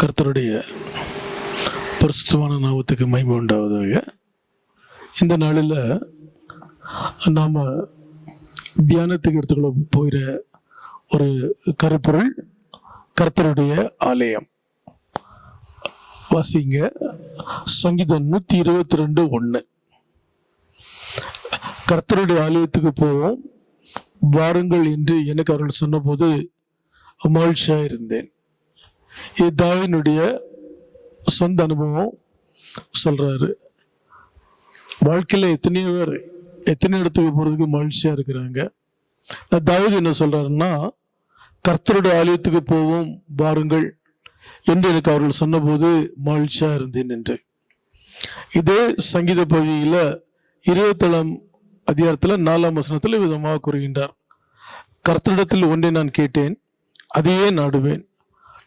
கர்த்தருடைய பரிசுத்தமான நாமத்துக்கு மகிமை உண்டாவதாக. இந்த நாளில் நாம் தியானத்துக்கு எடுத்துக்கொள்ள போகிற ஒரு கருப்பொருள் கர்த்தருடைய ஆலயம். வாசிங்க சங்கீதம் 122:1. கர்த்தருடைய ஆலயத்துக்கு போவோம் வாருங்கள் என்று எனக்கு அவர்கள் சொன்னபோது மகிழ்ச்சியா இருந்தேன். இது தாவீதுடைய சொந்த அனுபவம் சொல்றாரு. வாழ்க்கையில எத்தனையோ பேர் எத்தனை இடத்துக்கு போறதுக்கு மகிழ்ச்சியா இருக்கிறாங்க. தாவீது என்ன சொல்றாருன்னா, கர்த்தருடைய ஆலயத்துக்கு போவோம் வாருங்கள் என்று எனக்கு அவர்கள் சொன்னபோது மகிழ்ச்சியா இருந்தேன் என்று. இதே சங்கீத பகுதியில 27ஆம் அதிகாரத்துல 4ஆம் வசனத்துல விதமாக கூறுகின்றார். கர்த்தரிடத்தில் ஒன்றை நான் கேட்டேன், அதையே நாடுவேன்.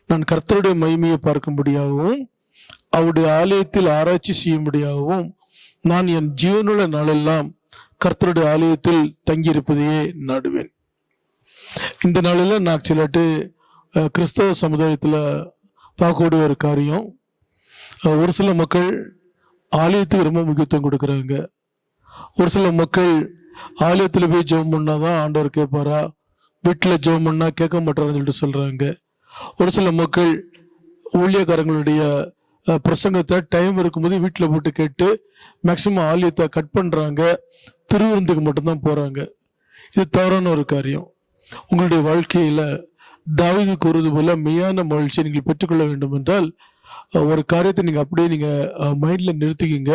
நான் கர்த்தருடைய மகிமையை பார்க்கும்படியாகவும் அவருடைய ஆலயத்தில் ஆராய்ச்சி செய்யும்படியாகவும் நான் என் ஜீவனுள்ள நாளெல்லாம் கர்த்தருடைய ஆலயத்தில் தங்கியிருப்பதையே நாடுவேன். இந்த நாளில் நான் சிலட்டு கிறிஸ்தவ சமுதாயத்தில் பார்க்கக்கூடிய ஒரு காரியம், ஒரு சில மக்கள் ஆலயத்துக்கு ரொம்ப முக்கியத்துவம் கொடுக்குறாங்க. ஒரு சில மக்கள் ஆலயத்தில் போய் ஜெபம் பண்ணாதான் ஆண்டவர் கேட்பாரா, வீட்டில் ஜெபம் பண்ணா கேட்க மாட்டாருன்னு சொல்லிட்டு சொல்றாங்க. ஒரு சில மக்கள் ஊழியக்காரங்களுடைய பிரசங்கத்தை டைம் இருக்கும்போது வீட்டில் போட்டு கேட்டு மேக்சிமம் ஆலயத்தை கட் பண்றாங்க, திருவிருந்துக்கு மட்டும்தான் போறாங்க. இது தவறான ஒரு காரியம். உங்களுடைய வாழ்க்கையில தாவீது கூறுவது போல மெய்யான மகிழ்ச்சியை நீங்கள் பெற்றுக்கொள்ள வேண்டும் என்றால் ஒரு காரியத்தை நீங்க அப்படியே நீங்க மைண்ட்ல நிறுத்திக்கிங்க.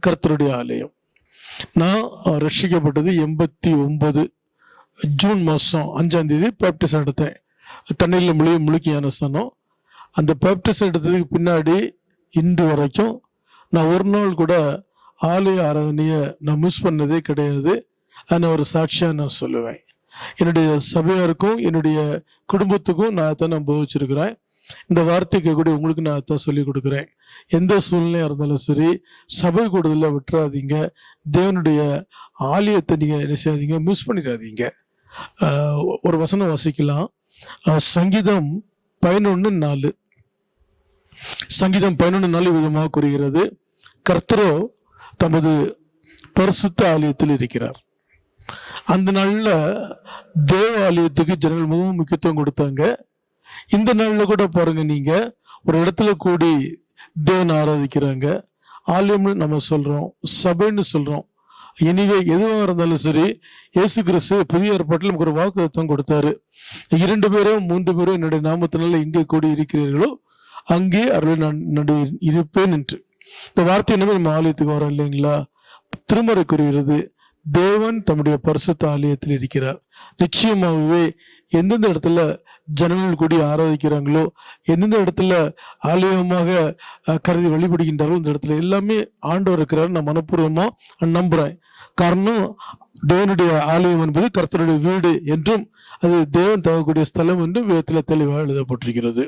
கர்த்தருடைய ஆலயம். நான் ரட்சிக்கப்பட்டது 89 ஜூன் மாதம் 5ஆம் தேதி பேப்டிசம் எடுத்தேன். தண்ணீரில் முழுக்கி ஞானஸ்தானம். அந்த பேப்டிசம் எடுத்ததுக்கு பின்னாடி இன்று வரைக்கும் நான் ஒரு நாள் கூட ஆலய ஆராதனையை நான் மிஸ் பண்ணதே கிடையாது. அதை ஒரு சாட்சியாக நான் சொல்லுவேன். என்னுடைய சபையாருக்கும் என்னுடைய குடும்பத்துக்கும் நான் அதான் அனுபவிச்சிருக்கிறேன். இந்த வார்த்தைக்கு கூட உங்களுக்கு நான் அதான் சொல்லி கொடுக்குறேன். எந்த சூழ்நிலையாக இருந்தாலும் சரி, சபை கூடுதலில் விட்டுறாதீங்க. தேவனுடைய ஆலயத்தை நீங்கள் என்ன செய்யாதீங்க, மிஸ் பண்ணிடாதீங்க. ஒரு வசனம் வாசிக்கலாம். சங்கீதம் 11:4. சங்கீதம் 11:4 விதமாக கூறுகிறது, கர்த்தரோ தமது பரிசுத்த ஆலயத்தில் இருக்கிறார். அந்த நாள்ல தேவ ஆலயத்துக்கு ஜனங்கள் மிகவும் முக்கியத்துவம் கொடுத்தாங்க. இந்த நாள்ல கூட பாருங்க, நீங்க ஒரு இடத்துல கூடி தேவன் ஆராதிக்கிறாங்க. ஆலயம்னு நம்ம சொல்றோம், சபைன்னு சொல்றோம். எனிவே எதுவாக இருந்தாலும் சரி, இயேசு கிறிஸ்து புதிய ஏற்பாட்டில் நமக்கு ஒரு வாக்குத்தத்தம் கொடுத்தாரு. 2 பேரோ 3 பேரோ என்னுடைய நாமத்தினால எங்கே கூடி இருக்கிறீர்களோ அங்கே அவர்கள் நான் நடுவில் இருப்பேன் என்று. இந்த வார்த்தை நம்ம ஆலயத்துக்கு வரோம் இல்லைங்களா? திருமறை கூறுகிறது, தேவன் தம்முடைய பரிசுத்த ஆலயத்தில் இருக்கிறார். நிச்சயமாகவே எந்தெந்த இடத்துல ஜனங்கள் கூடி ஆராதிக்கிறாங்களோ, எந்தெந்த இடத்துல ஆலயமாக கருதி வழிபடுகின்றார்களோ, இந்த இடத்துல எல்லாமே ஆண்டவர் இருக்கிறார். நான் மனப்பூர்வமா நம்புறேன். காரணம், தேவனுடைய ஆலயம் என்பது கர்த்தருடைய வீடு என்றும் அது தேவன் தங்கக்கூடிய ஸ்தலம் என்றும் வேதத்துல தெளிவாக எழுதப்பட்டிருக்கிறது.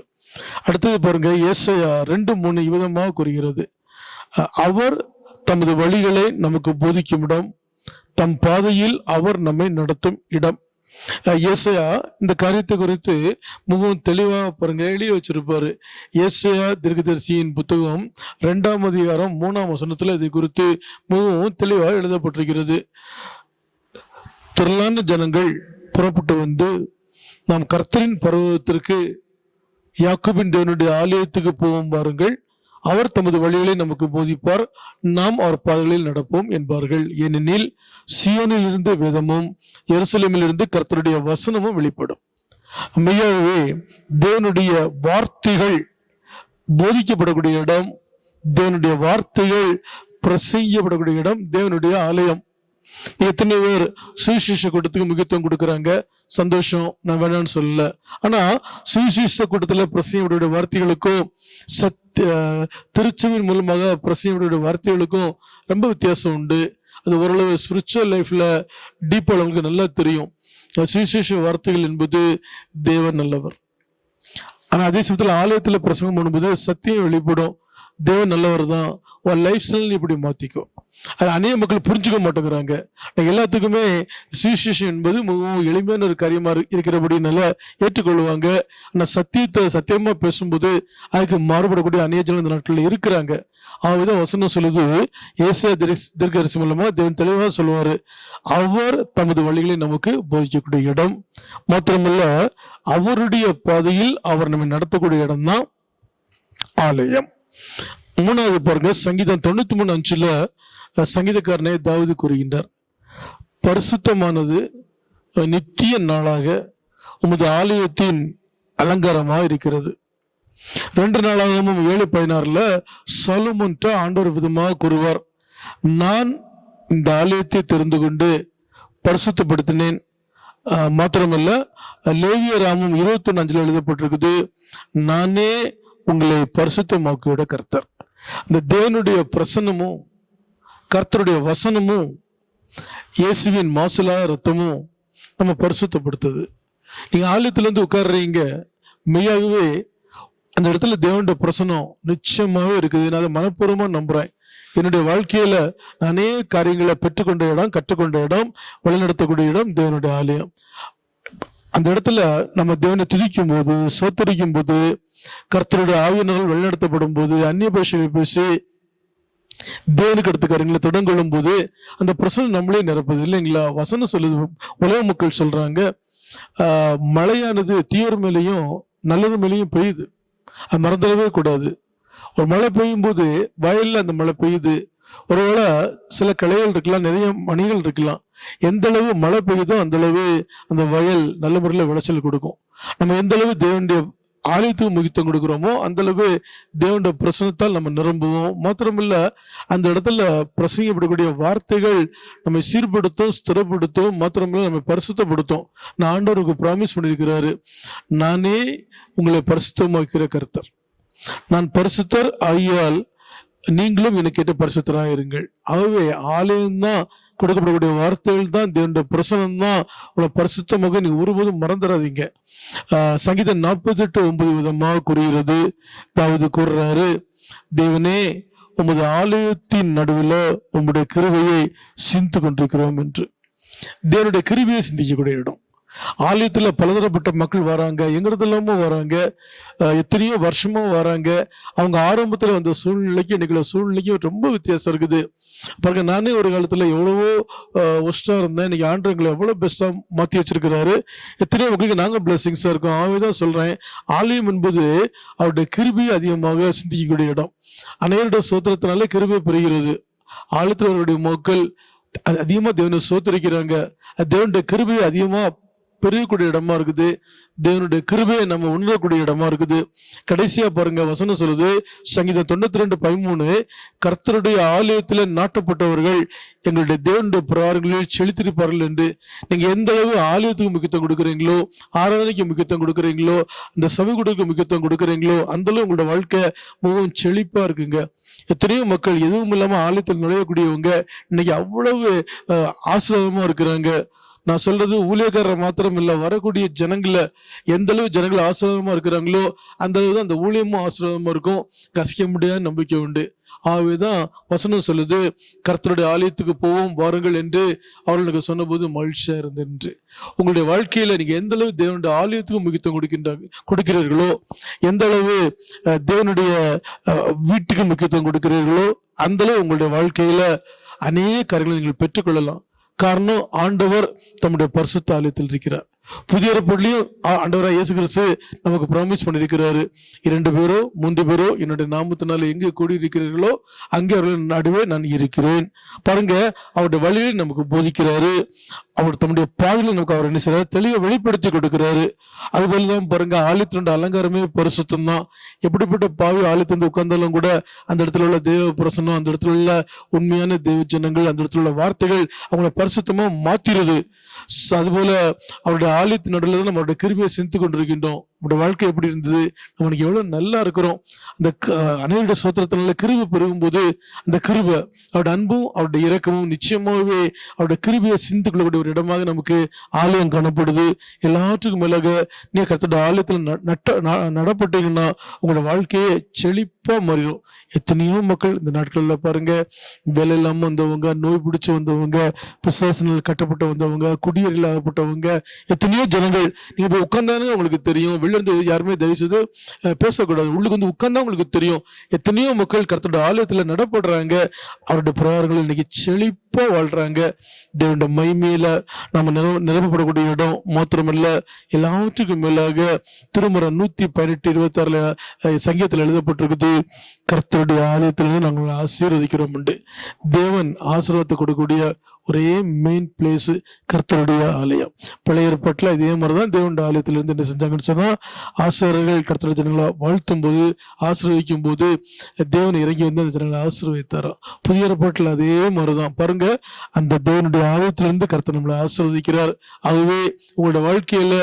அடுத்தது பாருங்க, ஏசாயா 2:3 விதமாக கூறுகிறது, அவர் தமது வழிகளை நமக்கு போதிக்கும் இடம், தம் பாதையில் அவர் நம்மை நடத்தும் இடம். ஏசாயா இந்த காரியத்தை குறித்து மிகவும் தெளிவாக பாருங்க எழுதி வச்சிருப்பாரு. ஏசாயா தீர்க்கதரிசியின் புத்தகம் 2ஆம் அதிகாரம் 3ஆம் வசனத்துல இதை குறித்து மிகவும் தெளிவாக எழுதப்பட்டிருக்கிறது. திரளான ஜனங்கள் புறப்பட்டு வந்து நாம் கர்த்தரின் பர்வதத்திற்கு யாக்கோபின் தேவனுடைய ஆலயத்துக்கு போவோம் பாருங்கள், அவர் தமது வழிகளை நமக்கு போதிப்பார், நாம் அவர் பாதைகளில் நடப்போம் என்பார்கள். ஏனெனில் சியோனில் இருந்து வேதமும் எருசலேமில் இருந்து கர்த்தருடைய வசனமும் வெளிப்படும். மெய்யாகவே தேவனுடைய வார்த்தைகள் போதிக்கப்படக்கூடிய இடம், தேவனுடைய வார்த்தைகள் பிரசங்கப்படக்கூடிய இடம் தேவனுடைய ஆலயம். எத்தனை பேர் சுவிசேஷ கூட்டத்துக்கு முக்கியத்துவம் கொடுக்குறாங்க, சந்தோஷம், நான் வேணான்னு சொல்லல. ஆனா சுவிசேஷ கூட்டத்துல பிரசங்கப்படக்கூடிய வார்த்தைகளுக்கும் திருச்சபையின் மூலமாக பிரசங்கப்படக்கூடிய வார்த்தைகளுக்கும் ரொம்ப வித்தியாசம் உண்டு. அது ஓரளவு ஸ்பிரிச்சுவல் லைஃப்ல டீப்பா அவங்களுக்கு நல்லா தெரியும். சுவிசேஷ வார்த்தைகள் என்பது தேவன் நல்லவர். ஆனா அதே சமயத்துல ஆலயத்துல பிரசங்கம் பண்ணும்போது சத்தியம் வெளிப்படும், தேவன் நல்லவர் தான், உன் லைஃப் ஸ்டைல் இப்படி மாத்திக்கோ. அது அநேக மக்கள் புரிஞ்சுக்க மாட்டேங்கிறாங்க. எல்லாத்துக்குமே சுவிசேஷம் என்பது மிகவும் எளிமையான ஒரு காரியமா இருக்கிறபடி நல்லா ஏற்றுக்கொள்வாங்க. ஆனால் சத்தியத்தை சத்தியமா பேசும்போது அதுக்கு மாறுபடக்கூடிய அநேக ஜனங்கள் இந்த நாட்களில் இருக்கிறாங்க. அவதான் வசனம் சொல்லுது, ஏசாயா தீர்க்கதரிசி மூலமா தேவன் தெளிவாக சொல்லுவாரு, அவர் தமது வழிகளை நமக்கு போதிக்கக்கூடிய இடம், மாத்திரமல்ல அவருடைய பாதையில் அவர் நம்மை நடத்தக்கூடிய இடம் தான் ஆலயம். மூணாவது பாருங்க, சங்கீதம் 93:5 சங்கீதக்காரனே தாவீது கூறுகின்றார், பரிசுத்தமானது நித்திய நாளாக உமது ஆலயத்தின் அலங்காரமாக இருக்கிறது. 2 நாளாகவும் 7:16 சாலமோன் ஆண்டவர் விதமாக கூறுவார், நான் இந்த ஆலயத்தை தெரிந்து கொண்டு பரிசுத்தப்படுத்தினேன். மாத்திரமல்ல லேவியராமம் 21:5 எழுதப்பட்டிருக்குது, நானே உங்களை பரிசுத்தமாக்கிவிட கர்த்தர். இந்த தேவனுடைய பிரசன்னமும் கர்த்தருடைய வசனமும் இயேசுவின் மாசுலா ரத்தமும் நம்ம பரிசுத்தப்படுத்துது. நீங்க ஆலயத்திலிருந்து உட்கார்றீங்க, மெய்யாகவே அந்த இடத்துல தேவனுடைய பிரசனம் நிச்சயமாவே இருக்குது. நான் அதை மனப்பூர்வமா நம்புறேன். என்னுடைய வாழ்க்கையில நானே காரியங்களை பெற்றுக்கொண்ட இடம், கற்றுக்கொண்ட இடம், வழிநடத்தக்கூடிய இடம் தேவனுடைய ஆலயம். அந்த இடத்துல நம்ம தேவனை துதிக்கும் போது, சோத்தரிக்கும் போது, கர்த்தருடைய ஆவியினர்கள் வழிநடத்தப்படும் போது, அந்நிய பாஷையை பேசி தேவனுக்கு அடுத்த காரியங்களை தொடங்கொள்ளும் போது அந்த பிரசனம் நம்மளே நிரப்புது இல்லைங்களா? வசனம் சொல்லுது, உலக மக்கள் சொல்றாங்க, மழையானது தீயோர் மேலேயும் நல்லது மேலேயும் பெய்யுது, அது மறந்துடவே கூடாது. ஒரு மழை பெய்யும் போது வயல்ல அந்த மழை பெய்யுது, ஒருவேளை சில களைகள் இருக்கலாம், நிறைய மணிகள் இருக்கலாம். எந்த அளவு மழை பெய்யுதோ அந்த அளவு அந்த வயல் நல்ல முறையில் விளைச்சல் கொடுக்கும். நம்ம எந்த அளவு தேவனுடைய ஆலயத்துக்கு முக்கியத்துவம் கொடுக்குறோமோ அந்த அளவு தேவனுடைய பிரசனத்தால் நம்ம நிரம்புவோம். மாத்திரமில்ல, அந்த இடத்துல பிரசங்கப்படக்கூடிய வார்த்தைகள் நம்மை சீர்படுத்தும், ஸ்திரப்படுத்தும், மாத்திரமில்ல நம்ம பரிசுத்தப்படுத்தும். நான் ஆண்டவருக்கு ப்ராமிஸ் பண்ணியிருக்கிறாரு, நானே உங்களை பரிசுத்தமாக்கிற கர்த்தர், நான் பரிசுத்தர் ஆகியால் நீங்களும் எனக்கு கேட்ட பரிசுத்தராக இருங்கள். ஆகவே ஆலயம்தான், கொடுக்கப்படக்கூடிய வார்த்தைகள் தான், தேவனுடைய பிரசனம் தான் உங்களை பரிசுத்தமாக நீங்க ஒருபோதும் மறந்துடாதீங்க. சங்கீதம் 48:9 விதமாக கூறுகிறது. தாவீது கூறுறாரு, தேவனே உமது ஆலயத்தின் நடுவில் உம்முடைய கிருபையை சிந்து கொண்டிருக்கிறோம் என்று. தேவனுடைய கிருபையை சிந்திக்கக்கூடிய இடம். ஆலயத்துல பலதரப்பட்ட மக்கள் வராங்க, எங்கிறது இல்லாம வராங்க, எத்தனையோ வருஷமா வராங்க. அவங்க ஆரம்பத்துல வந்த சூழ்நிலைக்கு இன்னைக்குள்ள சூழ்நிலைக்கு ரொம்ப வித்தியாசம் இருக்குது பாருங்க. நானே ஒரு காலத்துல எவ்வளவோ ஒஸ்டா இருந்தேன், இன்னைக்கு ஆண்டு எங்களை எவ்வளவு பெஸ்டா மாத்தி வச்சிருக்கிறாரு. எத்தனையோ மக்களுக்கு நாங்க பிளஸிங்ஸா இருக்கோம். அவதான் சொல்றேன், ஆலயம் என்பது அவருடைய கிருபையை அதிகமாக சிந்திக்கக்கூடிய இடம். அனைவருடைய சோத்திரத்தினாலே கிருபை பெறுகிறது. ஆலயத்தில் அவருடைய மக்கள் அதிகமா தேவனை சோத்தரிக்கிறாங்க. தேவனுடைய கிருபையை அதிகமா பெரியக்கூடிய இடமா இருக்குது. தேவனுடைய கிருபையை நம்ம உணரக்கூடிய இடமா இருக்குது. கடைசியா பாருங்க, வசனம் சொல்லுது, சங்கீதம் 92:13, கர்த்தருடைய ஆலயத்துல நாட்டப்பட்டவர்கள் எங்களுடைய தேவனுடைய பிரகாரங்களில் செழித்திருப்பார்கள் என்று. நீங்க எந்த அளவு ஆலயத்துக்கு முக்கியத்துவம் கொடுக்குறீங்களோ, ஆராதனைக்கு முக்கியத்துவம் கொடுக்குறீங்களோ, அந்த சபை கொடுக்க முக்கியத்துவம் கொடுக்குறீங்களோ, அந்த அளவு உங்களோட வாழ்க்கை மிகவும் செழிப்பா இருக்குங்க. எத்தனையோ மக்கள் எதுவும் இல்லாம ஆலயத்தில் நுழையக்கூடியவங்க இன்னைக்கு அவ்வளவு ஆசீர்வாதமா இருக்கிறாங்க. நான் சொல்றது ஊழியக்காரர் மாத்திரம் இல்ல, வரக்கூடிய ஜனங்களை எந்த அளவு ஜனங்கள் ஆசீர்வாதமா இருக்கிறாங்களோ அந்த அளவு தான் அந்த ஊழியமும் ஆசீர்வாதமா இருக்கும். கசிக்க முடியாத நம்பிக்கை உண்டு. ஆகவேதான் வசனம் சொல்லுது, கர்த்தருடைய ஆலயத்துக்கு போவோம் வாருங்கள் என்று அவர்களுக்கு சொன்ன போது மகிழ்ச்சியா இருந்தென்று. உங்களுடைய வாழ்க்கையில நீங்க எந்த அளவு தேவனுடைய ஆலயத்துக்கு முக்கியத்துவம் கொடுக்கிறீர்களோ, எந்த அளவு தேவனுடைய வீட்டுக்கு முக்கியத்துவம் கொடுக்கிறீர்களோ, அந்த அளவு உங்களுடைய வாழ்க்கையில அநேக காரியங்களை நீங்கள் பெற்றுக்கொள்ளலாம். காரணம், ஆண்டவர் தம்முடைய பரிசுத்த ஆலயத்தில் இருக்கிறார். புதிய ஏற்பாட்டிலையும் ஆண்டவராக இயேசு கிறிஸ்து நமக்கு ப்ராமிஸ் பண்ணியிருக்கிறாரு, 2 பேரோ 3 பேரோ என்னுடைய நாமத்தினால எங்கே கூடி இருக்கிறீர்களோ அங்கே அவர்கள் நடுவே நான் இருக்கிறேன். பாருங்க, அவருடைய வழியை நமக்கு போதிக்கிறாரு. அவர் தம்முடைய பாதையில நமக்கு அவர் என்ன செய்யறாரு, தெளிவை வெளிப்படுத்தி கொடுக்கிறாரு. அதுபோலதான் பாருங்க, ஆலயத்தினுடைய அலங்காரமே பரிசுத்தம் தான். எப்படிப்பட்ட பாவி ஆலயத்திலிருந்து உட்கார்ந்தாலும் கூட அந்த இடத்துல உள்ள தேவ பிரசனம், அந்த இடத்துல உள்ள உண்மையான தேவ ஜனங்கள், அந்த இடத்துல உள்ள வார்த்தைகள் அவங்களை பரிசுத்தமா மாத்திருது. அதுபோல அவருடைய ஆலயத்தின் நடுவில் தான் நம்மளுடைய கிருபையை சிந்து கொண்டிருக்கின்றோம். நம்முடைய வாழ்க்கை எப்படி இருந்தது, நம்மளுக்கு எவ்வளவு நல்லா இருக்கிறோம். அந்த அநேகருடைய சோத்திரத்தினால கிருபை பெருகும்போது அந்த கிருபை, அவருடைய அன்பும் அவருடைய இரக்கமும் நிச்சயமாகவே அவருடைய கிருபையை சிந்து கொள்ளக்கூடிய ஒரு இடமாக நமக்கு ஆலயம் காணப்படுது. எல்லாற்றுக்கும் மேலாக நீ கர்த்தருடைய ஆலயத்தில் நடப்பட்டீங்கன்னா உங்களோட வாழ்க்கையே செழிப்பா மாறிடும். எத்தனையோ மக்கள் இந்த நாட்கள்ல பாருங்க, வேலை இல்லாம வந்தவங்க, நோய் பிடிச்சு வந்தவங்க, பிசாசினால் கட்டப்பட்டு வந்தவங்க, குடியேறில் ஆகப்பட்டவங்க, எத்தனையோ ஜனங்கள். நீங்க போய் உட்கார்ந்தானே உங்களுக்கு தெரியும். வெளில இருந்து யாருமே தயவு செய்து பேசக்கூடாது, உள்ளுக்கு வந்து உட்கார்ந்தா உங்களுக்கு தெரியும். எத்தனையோ மக்கள் கர்த்தருடைய ஆலயத்துல நடப்படுறாங்க, அவருடைய பிரகாரங்கள் இன்னைக்கு செழிப்பா வாழ்றாங்க. தேவனுடைய மகிமையில நம்ம நிரப்பப்படக்கூடிய இடம் மாத்திரமல்ல, எல்லாவற்றுக்கும் மேலாக திருமறை 118:26 சங்கீதத்தில் எழுதப்பட்டிருக்குது, கர்த்தருடைய ஆலயத்திலிருந்து நாங்கள் ஆசீர்வதிக்கிறோம் உண்டு. தேவன் ஆசீர்வாதத்தை கொடுக்கக்கூடிய ஒரே மெயின் பிளேஸ் கர்த்தருடைய ஆலயம். பழைய ஏற்பாட்டில் இதே மாதிரிதான் தேவனுடைய ஆலயத்திலிருந்து என்ன செஞ்சாங்கன்னு சொன்னா, ஆசிரியர்கள் கர்த்தருடைய ஜனங்களை வாழ்த்தும் போது, ஆசீர்வதிக்கும் போது தேவன் இறங்கி வந்து அந்த ஜனங்களை ஆசீர்வதித்தாராம். புதிய ஏற்பாட்டில் அதே மாதிரிதான் பாருங்க, அந்த தேவனுடைய ஆலயத்திலிருந்து கர்த்தர் நம்மளை ஆசீர்வதிக்கிறார். ஆகவே உங்களுடைய வாழ்க்கையில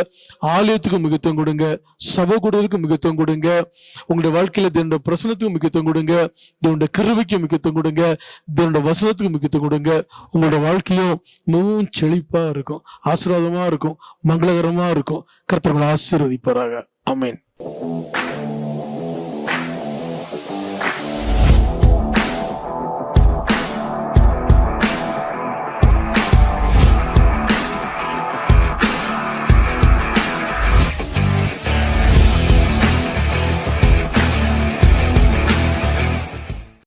ஆலயத்துக்கு முக்கியத்துவம் கொடுங்க, சபை கூடுதலுக்கு முக்கியத்துவம் கொடுங்க, உங்களுடைய வாழ்க்கையில தேவனுடைய பிரசனத்துக்கு முக்கியத்துவம் கொடுங்க, தேவனுடைய கிருபைக்கு முக்கியத்துவம் கொடுங்க, தேவனுடைய வசனத்துக்கு முக்கியத்துவம் கொடுங்க. உங்களுடைய வாழ்க்கையும் மிகவும் செழிப்பா இருக்கும், ஆசீர்வாதமா இருக்கும், மங்களகரமா இருக்கும். கர்த்தர் உங்களை ஆசீர்வதிப்பாராக. ஆமென்.